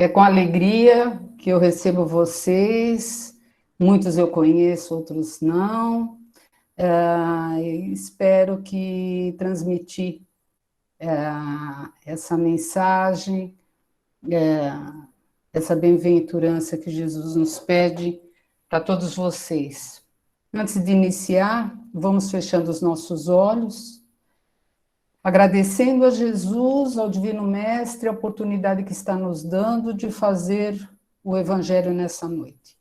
É com alegria que eu recebo vocês. Muitos eu conheço, outros não. Espero que transmitir essa mensagem, essa bem-aventurança que Jesus nos pede para todos vocês. Antes de iniciar, vamos fechando os nossos olhos, agradecendo a Jesus, ao Divino Mestre, a oportunidade que está nos dando de fazer o Evangelho nessa noite.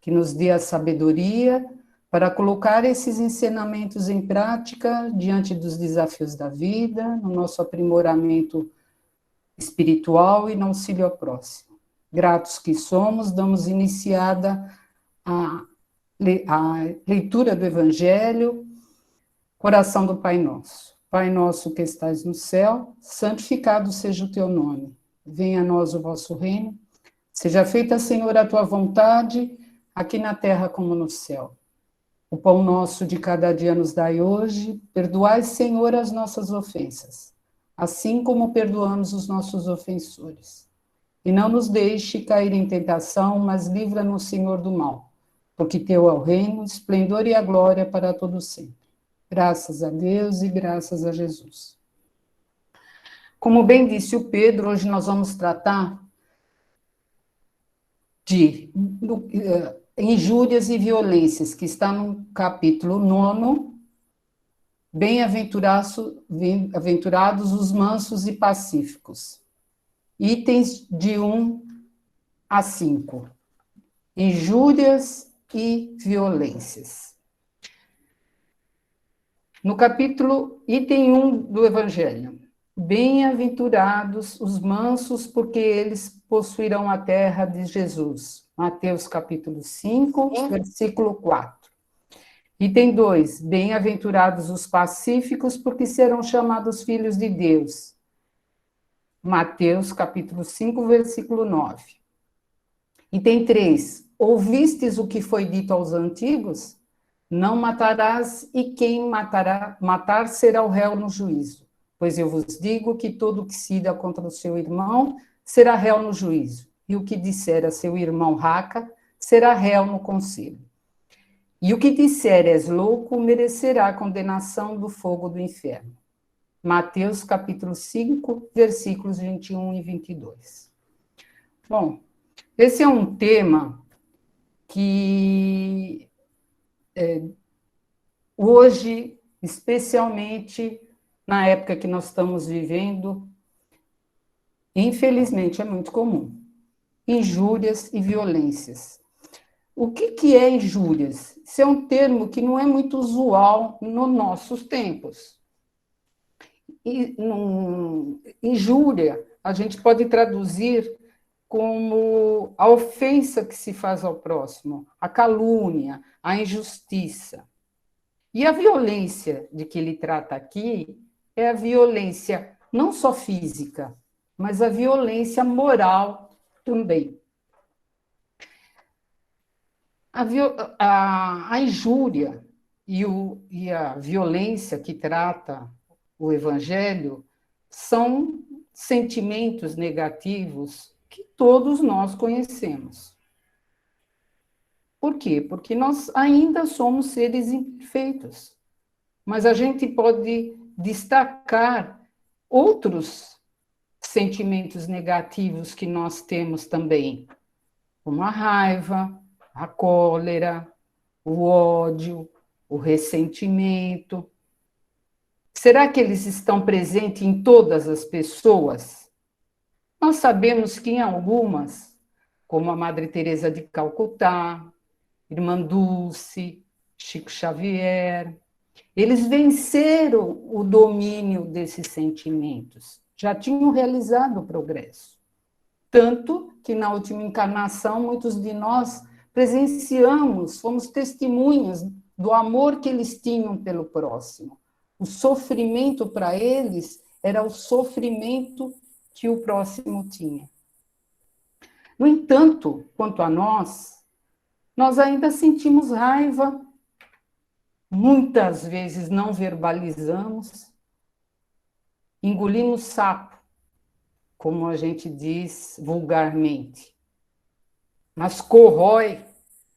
Que nos dê a sabedoria para colocar esses ensinamentos em prática diante dos desafios da vida, no nosso aprimoramento espiritual e no auxílio ao próximo. Gratos que somos, damos iniciada a leitura do Evangelho, oração do Pai Nosso. Pai nosso que estais no céu, santificado seja o teu nome. Venha a nós o vosso reino. Seja feita, Senhor, a tua vontade, aqui na terra como no céu. O pão nosso de cada dia nos dai hoje. Perdoai, Senhor, as nossas ofensas, assim como perdoamos os nossos ofensores. E não nos deixe cair em tentação, mas livra-nos, Senhor, do mal. Porque teu é o reino, o esplendor e a glória para todo sempre. Graças a Deus e graças a Jesus. Como bem disse o Pedro, hoje nós vamos tratar de injúrias e violências, que está no capítulo 9, bem-aventurados os mansos e pacíficos. Itens de 1 a 5. Injúrias e violências. No capítulo, item 1 do Evangelho. Bem-aventurados os mansos, porque eles possuirão a terra de Jesus. Mateus capítulo 5, versículo 4. Item 2. Bem-aventurados os pacíficos, porque serão chamados filhos de Deus. Mateus capítulo 5, versículo 9. Item 3. Ouvistes o que foi dito aos antigos? Não matarás, e quem matar será o réu no juízo. Pois eu vos digo que todo o que se ira contra o seu irmão será réu no juízo, e o que disser a seu irmão raca será réu no conselho. E o que disser és louco merecerá a condenação do fogo do inferno. Mateus capítulo 5, versículos 21 e 22. Bom, esse é um tema que hoje, especialmente na época que nós estamos vivendo, infelizmente é muito comum. Injúrias e violências. O que é injúrias? Isso é um termo que não é muito usual nos nossos tempos. Injúria, a gente pode traduzir como a ofensa que se faz ao próximo, a calúnia, a injustiça. E a violência de que ele trata aqui é a violência não só física, mas a violência moral também. A injúria e a violência que trata o Evangelho são sentimentos negativos que todos nós conhecemos. Por quê? Porque nós ainda somos seres imperfeitos, mas a gente pode destacar outros sentimentos negativos que nós temos também, como a raiva, a cólera, o ódio, o ressentimento. Será que eles estão presentes em todas as pessoas? Nós sabemos que em algumas, como a Madre Teresa de Calcutá, Irmã Dulce, Chico Xavier, eles venceram o domínio desses sentimentos, já tinham realizado o progresso. Tanto que na última encarnação, muitos de nós presenciamos, fomos testemunhas do amor que eles tinham pelo próximo. O sofrimento para eles era o sofrimento que o próximo tinha. No entanto, quanto a nós ainda sentimos raiva, muitas vezes não verbalizamos, engolimos sapo, como a gente diz vulgarmente, mas corrói,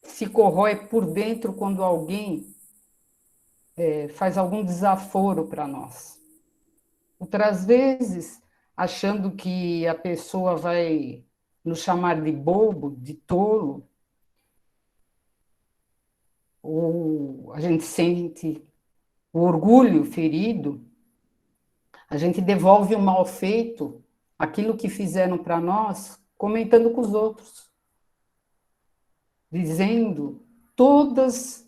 se corrói por dentro quando alguém faz algum desaforo para nós. Outras vezes, achando que a pessoa vai nos chamar de bobo, de tolo, ou a gente sente o orgulho ferido, a gente devolve o mal feito, aquilo que fizeram para nós, comentando com os outros, dizendo todas,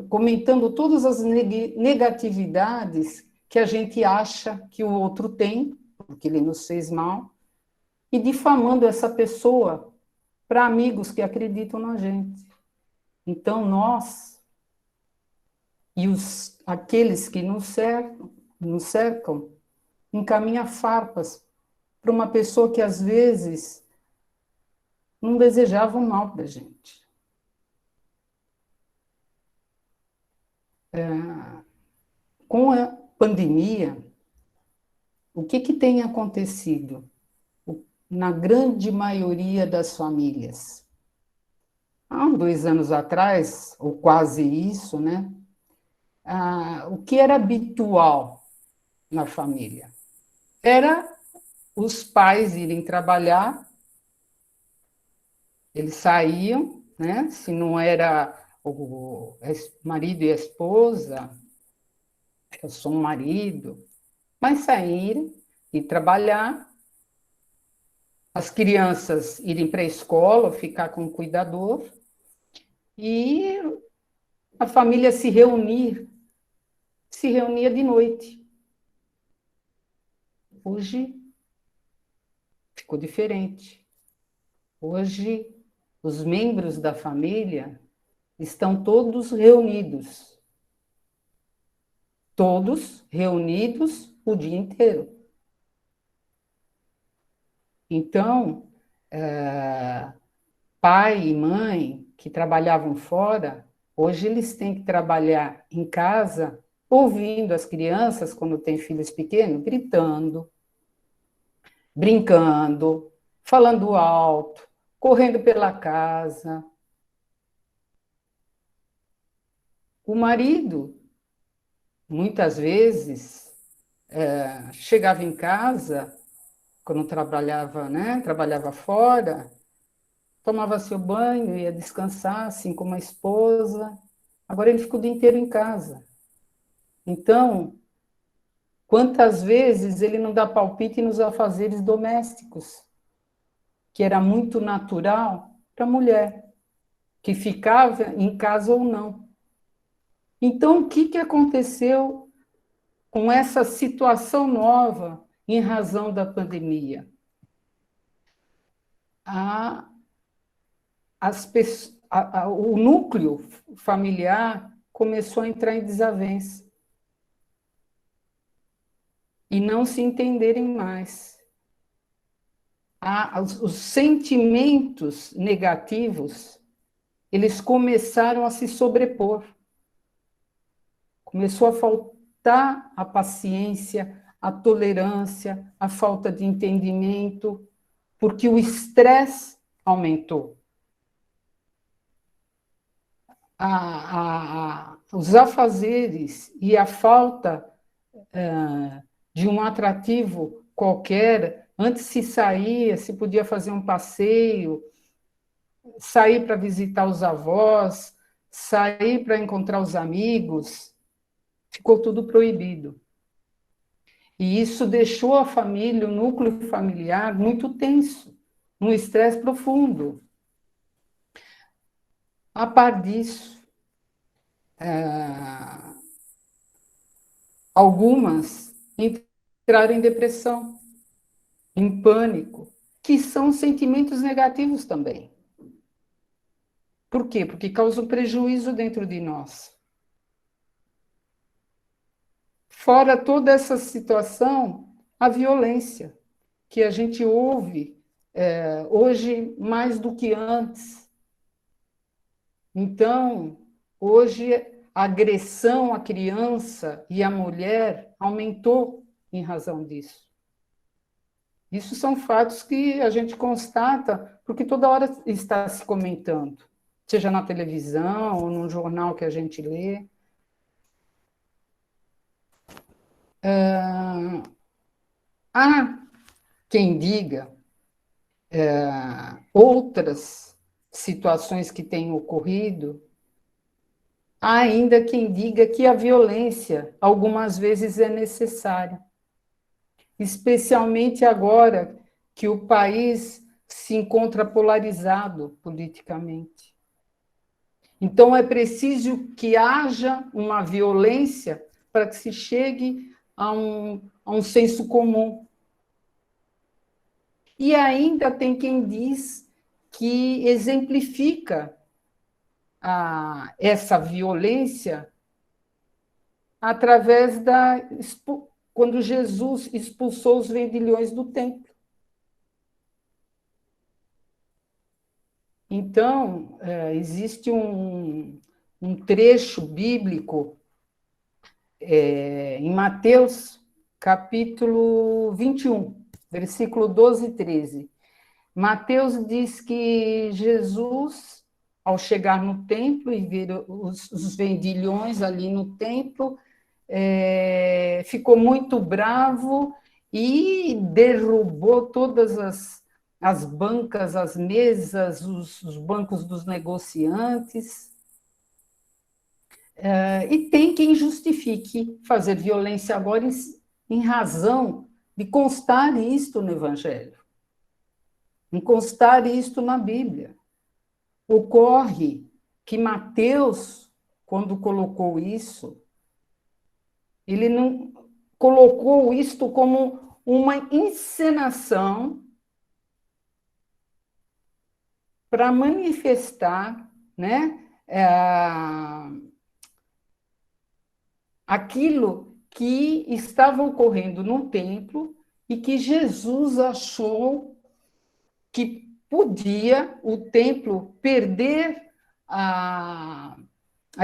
comentando todas as negatividades que a gente acha que o outro tem, porque ele nos fez mal, e difamando essa pessoa para amigos que acreditam na gente. Então, nós e aqueles que nos cercam encaminham farpas para uma pessoa que, às vezes, não desejava o mal para a gente. Com a pandemia, o que tem acontecido na grande maioria das famílias? Há 2 anos atrás, ou quase isso, né? O que era habitual na família? Era os pais irem trabalhar, eles saíam, né? Se não era o marido e a esposa, eu sou um marido, mas saírem e trabalhar, as crianças irem para a escola, ficar com o cuidador, e a família se reunia de noite. Hoje ficou diferente. Hoje, os membros da família estão todos reunidos o dia inteiro. Então, pai e mãe que trabalhavam fora, hoje eles têm que trabalhar em casa, ouvindo as crianças, quando têm filhos pequenos, gritando, brincando, falando alto, correndo pela casa. O marido, muitas vezes, chegava em casa, quando trabalhava, né, trabalhava fora, tomava seu banho, ia descansar, assim como a esposa. Agora ele fica o dia inteiro em casa. Então, quantas vezes ele não dá palpite nos afazeres domésticos, que era muito natural para a mulher, que ficava em casa ou não. Então, o que aconteceu com essa situação nova em razão da pandemia? O núcleo familiar começou a entrar em desavença e não se entenderem mais. Os sentimentos negativos, eles começaram a se sobrepor. Começou a faltar a paciência, a tolerância, a falta de entendimento, porque o estresse aumentou. Os afazeres e a falta de um atrativo qualquer, antes se saía, se podia fazer um passeio, sair para visitar os avós, sair para encontrar os amigos, ficou tudo proibido. E isso deixou a família, o núcleo familiar, muito tenso, num estresse profundo. A par disso, algumas entraram em depressão, em pânico, que são sentimentos negativos também. Por quê? Porque causam prejuízo dentro de nós. Fora toda essa situação, a violência, que a gente ouve hoje mais do que antes. Então, hoje, a agressão à criança e à mulher aumentou em razão disso. Isso são fatos que a gente constata, porque toda hora está se comentando, seja na televisão ou num jornal que a gente lê. Há quem diga outras situações que têm ocorrido, há ainda quem diga que a violência algumas vezes é necessária, especialmente agora que o país se encontra polarizado politicamente. Então, é preciso que haja uma violência para que se chegue a um senso comum. E ainda tem quem diz que exemplifica essa violência através quando Jesus expulsou os vendilhões do templo. Então, existe um trecho bíblico em Mateus, capítulo 21, versículo 12 e 13. Mateus diz que Jesus, ao chegar no templo e ver os vendilhões ali no templo, ficou muito bravo e derrubou todas as bancas, as mesas, os bancos dos negociantes. E tem quem justifique fazer violência agora em razão de constar isto no Evangelho, em constar isto na Bíblia. Ocorre que Mateus, quando colocou isso, ele não colocou isto como uma encenação para manifestar, né, aquilo que estava ocorrendo no templo e que Jesus achou que podia o templo perder a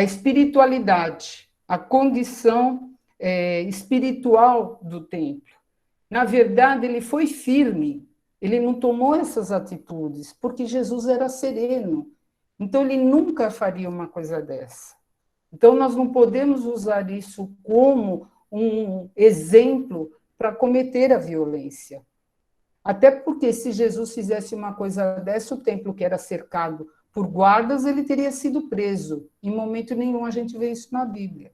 espiritualidade, a condição espiritual do templo. Na verdade, ele foi firme, ele não tomou essas atitudes, porque Jesus era sereno. Então, ele nunca faria uma coisa dessa. Então, nós não podemos usar isso como um exemplo para cometer a violência. Até porque, se Jesus fizesse uma coisa dessa, o templo que era cercado por guardas, ele teria sido preso. Em momento nenhum a gente vê isso na Bíblia.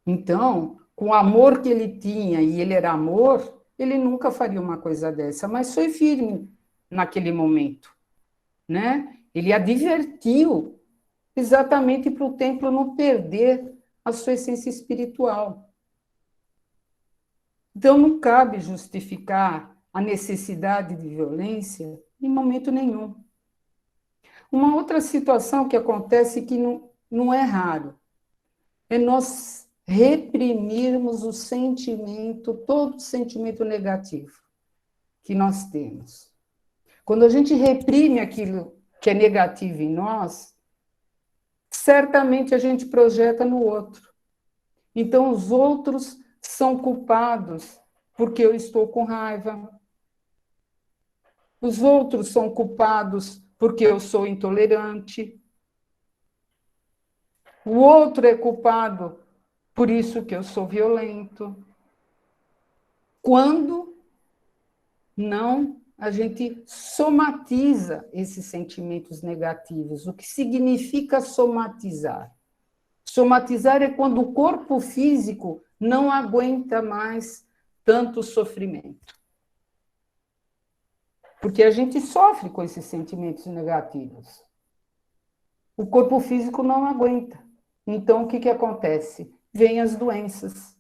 Então, com o amor que ele tinha, e ele era amor, ele nunca faria uma coisa dessa, mas foi firme naquele momento, né? Ele advertiu exatamente para o templo não perder a sua essência espiritual. Então, não cabe justificar a necessidade de violência em momento nenhum. Uma outra situação que acontece que não é raro é nós reprimirmos o sentimento, todo sentimento negativo que nós temos. Quando a gente reprime aquilo que é negativo em nós, certamente a gente projeta no outro. Então, os outros são culpados porque eu estou com raiva. Os outros são culpados porque eu sou intolerante. O outro é culpado por isso que eu sou violento. Quando não, a gente somatiza esses sentimentos negativos. O que significa somatizar? Somatizar é quando o corpo físico não aguenta mais tanto sofrimento. Porque a gente sofre com esses sentimentos negativos. O corpo físico não aguenta. Então, o que acontece? Vêm as doenças.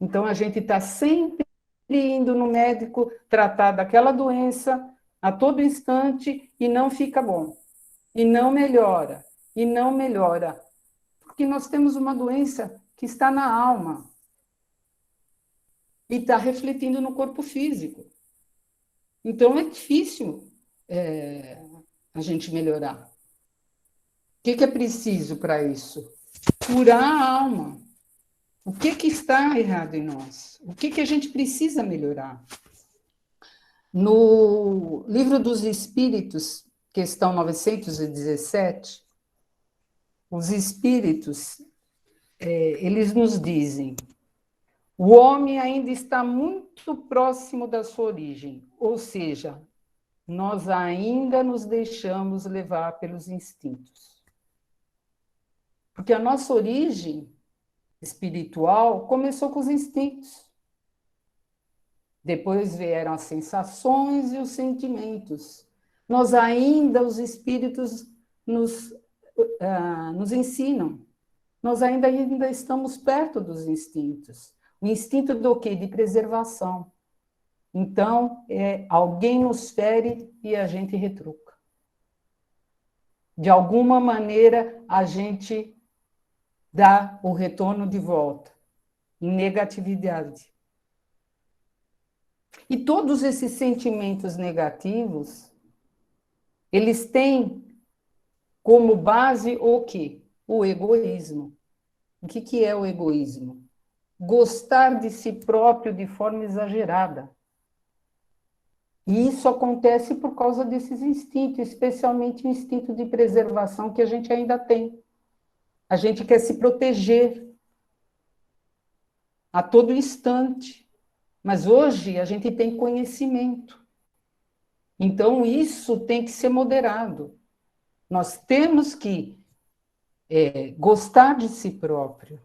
Então, a gente está sempre indo no médico tratar daquela doença a todo instante e não fica bom. E não melhora. E não melhora. Porque nós temos uma doença que está na alma e está refletindo no corpo físico. Então, é difícil a gente melhorar. O que é preciso para isso? Curar a alma. O que está errado em nós? O que a gente precisa melhorar? No Livro dos Espíritos, questão 917, os espíritos, eles nos dizem: o homem ainda está muito próximo da sua origem, ou seja, nós ainda nos deixamos levar pelos instintos. Porque a nossa origem espiritual começou com os instintos. Depois vieram as sensações e os sentimentos. Nós ainda, os espíritos, nos ensinam. Nós ainda estamos perto dos instintos. O instinto do quê? De preservação. Então, alguém nos fere e a gente retruca. De alguma maneira, a gente dá o retorno de volta, em negatividade. E todos esses sentimentos negativos, eles têm como base o quê? O egoísmo. O que é o egoísmo? Gostar de si próprio de forma exagerada. E isso acontece por causa desses instintos, especialmente o instinto de preservação que a gente ainda tem. A gente quer se proteger a todo instante. Mas hoje a gente tem conhecimento. Então, isso tem que ser moderado. Nós temos que gostar de si próprio.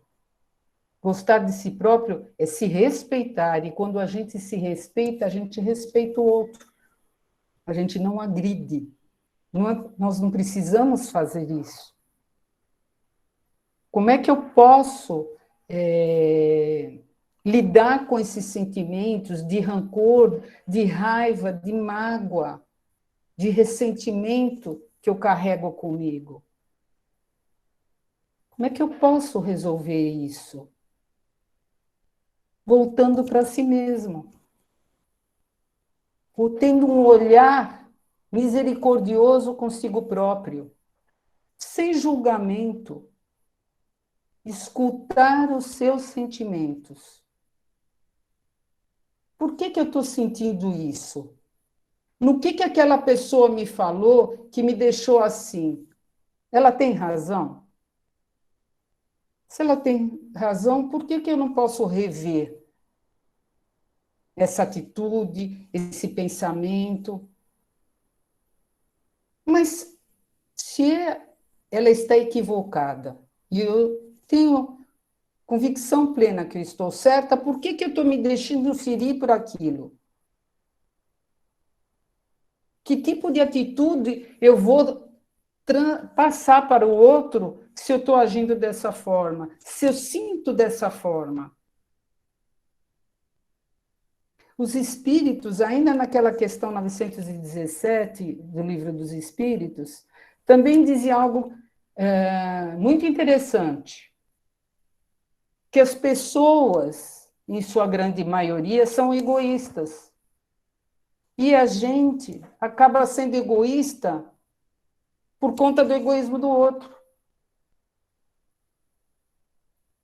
Gostar de si próprio é se respeitar. E quando a gente se respeita, a gente respeita o outro. A gente não agride. Nós não precisamos fazer isso. Como é que eu posso lidar com esses sentimentos de rancor, de raiva, de mágoa, de ressentimento que eu carrego comigo? Como é que eu posso resolver isso? Voltando para si mesmo. Ou tendo um olhar misericordioso consigo próprio, sem julgamento, escutar os seus sentimentos. Por que eu estou sentindo isso? No que aquela pessoa me falou que me deixou assim? Ela tem razão? Se ela tem razão, por que eu não posso rever essa atitude, esse pensamento? Mas se ela está equivocada e eu tenho convicção plena que eu estou certa, por que eu estou me deixando ferir por aquilo? Que tipo de atitude eu vou passar para o outro se eu estou agindo dessa forma, se eu sinto dessa forma? Os espíritos, ainda naquela questão 917 do Livro dos Espíritos, também dizia algo muito interessante, que as pessoas, em sua grande maioria, são egoístas. E a gente acaba sendo egoísta por conta do egoísmo do outro.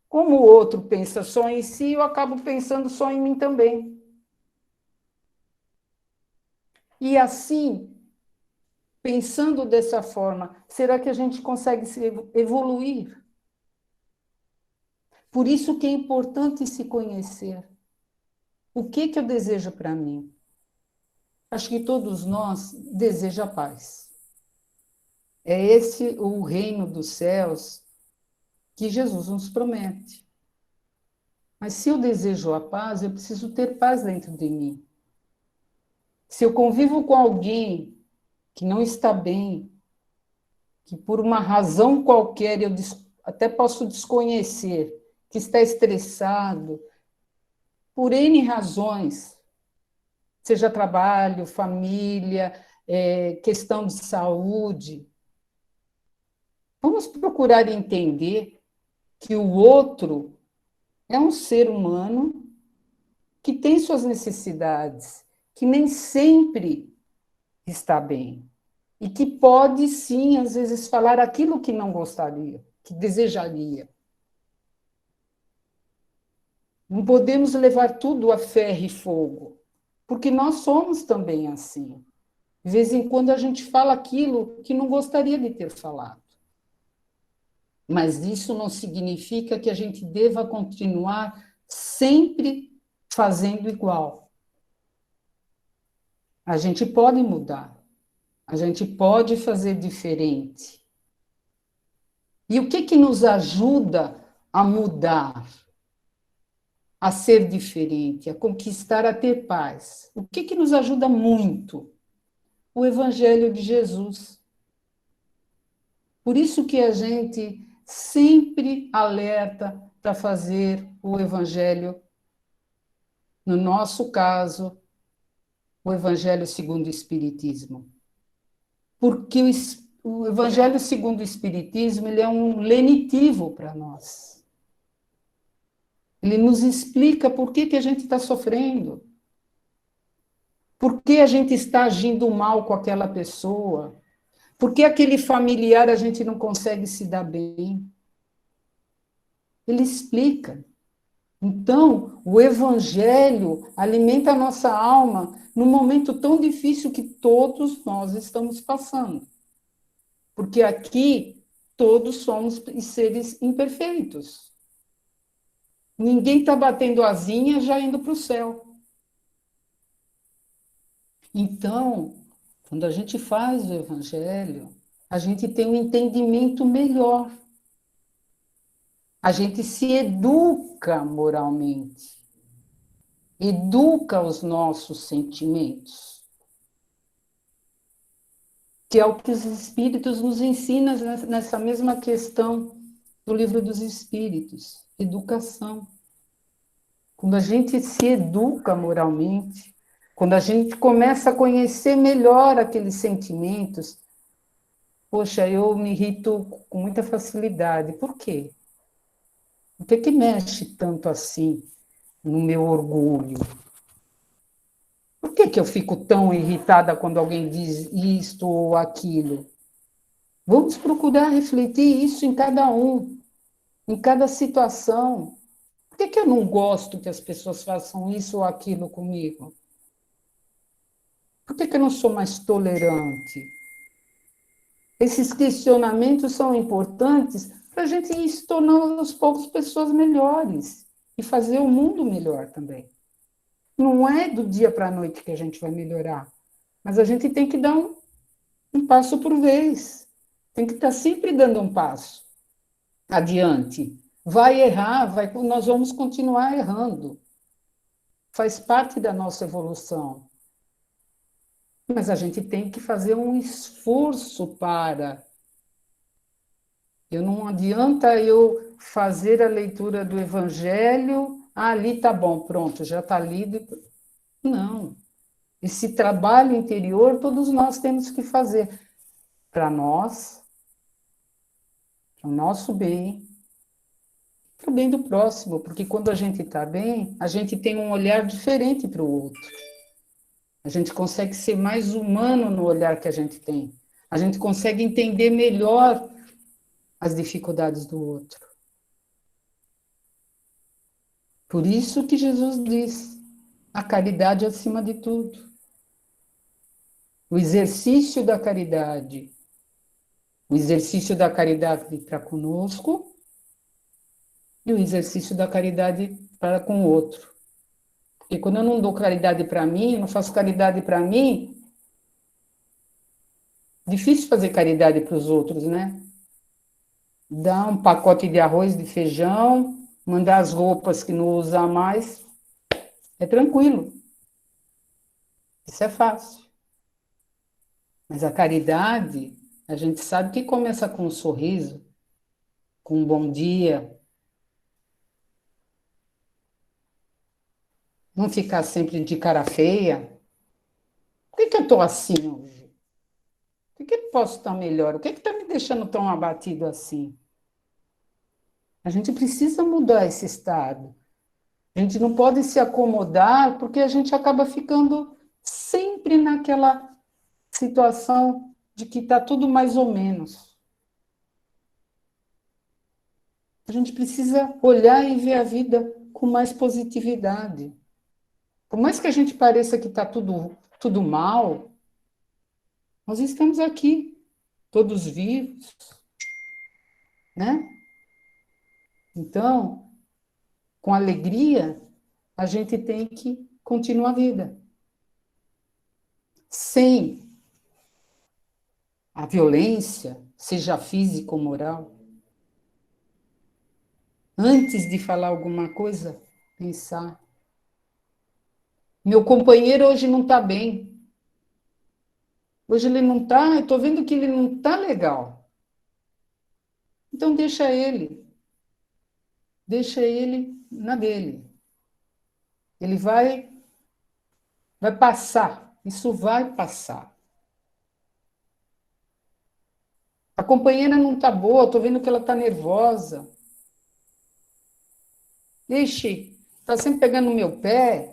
Como o outro pensa só em si, eu acabo pensando só em mim também. E assim, pensando dessa forma, será que a gente consegue evoluir? Por isso que é importante se conhecer. O que eu desejo para mim? Acho que todos nós desejamos a paz. É esse o reino dos céus que Jesus nos promete. Mas se eu desejo a paz, eu preciso ter paz dentro de mim. Se eu convivo com alguém que não está bem, que por uma razão qualquer eu até posso desconhecer, que está estressado, por N razões, seja trabalho, família, questão de saúde, vamos procurar entender que o outro é um ser humano que tem suas necessidades, que nem sempre está bem. E que pode, sim, às vezes, falar aquilo que não gostaria, que desejaria. Não podemos levar tudo a ferro e fogo, porque nós somos também assim. De vez em quando a gente fala aquilo que não gostaria de ter falado. Mas isso não significa que a gente deva continuar sempre fazendo igual. A gente pode mudar, a gente pode fazer diferente. E o que nos ajuda a mudar, a ser diferente, a conquistar, a ter paz? O que nos ajuda muito? O Evangelho de Jesus. Por isso que a gente sempre alerta para fazer o Evangelho, no nosso caso, o Evangelho segundo o Espiritismo. Porque o Evangelho segundo o Espiritismo ele é um lenitivo para nós. Ele nos explica por que a gente está sofrendo, por que a gente está agindo mal com aquela pessoa, por que aquele familiar a gente não consegue se dar bem. Ele explica. Então, o Evangelho alimenta a nossa alma num momento tão difícil que todos nós estamos passando. Porque aqui todos somos seres imperfeitos. Ninguém está batendo asinha já indo para o céu. Então, quando a gente faz o Evangelho, a gente tem um entendimento melhor. A gente se educa moralmente. Educa os nossos sentimentos, que é o que os Espíritos nos ensinam nessa mesma questão do Livro dos Espíritos, educação. Quando a gente se educa moralmente, quando a gente começa a conhecer melhor aqueles sentimentos, poxa, eu me irrito com muita facilidade. Por quê? Por que mexe tanto assim no meu orgulho? Por que eu fico tão irritada quando alguém diz isto ou aquilo? Vamos procurar refletir isso em cada um, em cada situação. Por que eu não gosto que as pessoas façam isso ou aquilo comigo? Por que eu não sou mais tolerante? Esses questionamentos são importantes para a gente ir se tornando aos poucos pessoas melhores e fazer o mundo melhor também. Não é do dia para a noite que a gente vai melhorar, mas a gente tem que dar um passo por vez. Tem que estar sempre dando um passo adiante. Vai errar, nós vamos continuar errando. Faz parte da nossa evolução. Mas a gente tem que fazer um esforço para. Não adianta eu fazer a leitura do Evangelho, ali tá bom, pronto, já está lido. Não. Esse trabalho interior todos nós temos que fazer para nós, para o nosso bem, para o bem do próximo, porque quando a gente está bem, a gente tem um olhar diferente para o outro. A gente consegue ser mais humano no olhar que a gente tem. A gente consegue entender melhor as dificuldades do outro. Por isso que Jesus diz: a caridade acima de tudo. O exercício da caridade. O exercício da caridade para conosco e o exercício da caridade para com o outro. Porque quando eu não dou caridade para mim, não faço caridade para mim, difícil fazer caridade para os outros, né? Dar um pacote de arroz, de feijão, mandar as roupas que não usa mais, é tranquilo. Isso é fácil. Mas a caridade, a gente sabe que começa com um sorriso, com um bom dia. Não ficar sempre de cara feia. Por que eu estou assim hoje? Por que eu posso estar melhor? O que está me deixando tão abatido assim? A gente precisa mudar esse estado. A gente não pode se acomodar, porque a gente acaba ficando sempre naquela situação de que está tudo mais ou menos. A gente precisa olhar e ver a vida com mais positividade. Por mais que a gente pareça que está tudo mal, nós estamos aqui, todos vivos, né? Então, com alegria, a gente tem que continuar a vida. Sem a violência, seja física ou moral. Antes de falar alguma coisa, pensar. Meu companheiro hoje não está bem. Hoje ele não está, eu estou vendo que ele não está legal. Então deixa ele na dele. Ele vai passar, isso vai passar. A companheira não está boa, estou vendo que ela está nervosa. Ixi, está sempre pegando no meu pé.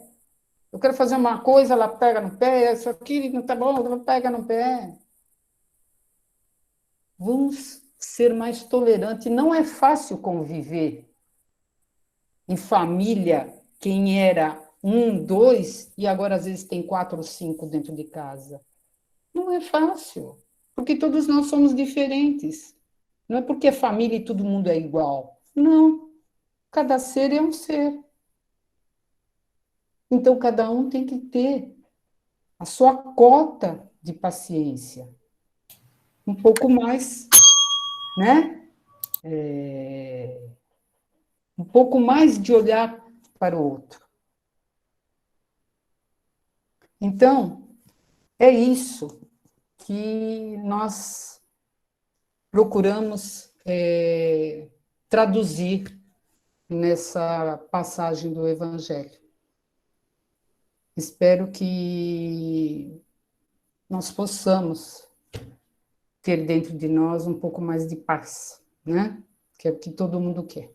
Eu quero fazer uma coisa, ela pega no pé, isso aqui não está bom, ela pega no pé. Vamos ser mais tolerantes. Não é fácil conviver em família, quem era um, dois, e agora às vezes tem quatro ou cinco dentro de casa. Não é fácil, porque todos nós somos diferentes. Não é porque é família e todo mundo é igual. Não, cada ser é um ser. Então, cada um tem que ter a sua cota de paciência. Um pouco mais, né? Um pouco mais de olhar para o outro. Então, é isso que nós procuramos traduzir nessa passagem do Evangelho. Espero que nós possamos ter dentro de nós um pouco mais de paz, né? Que é o que todo mundo quer.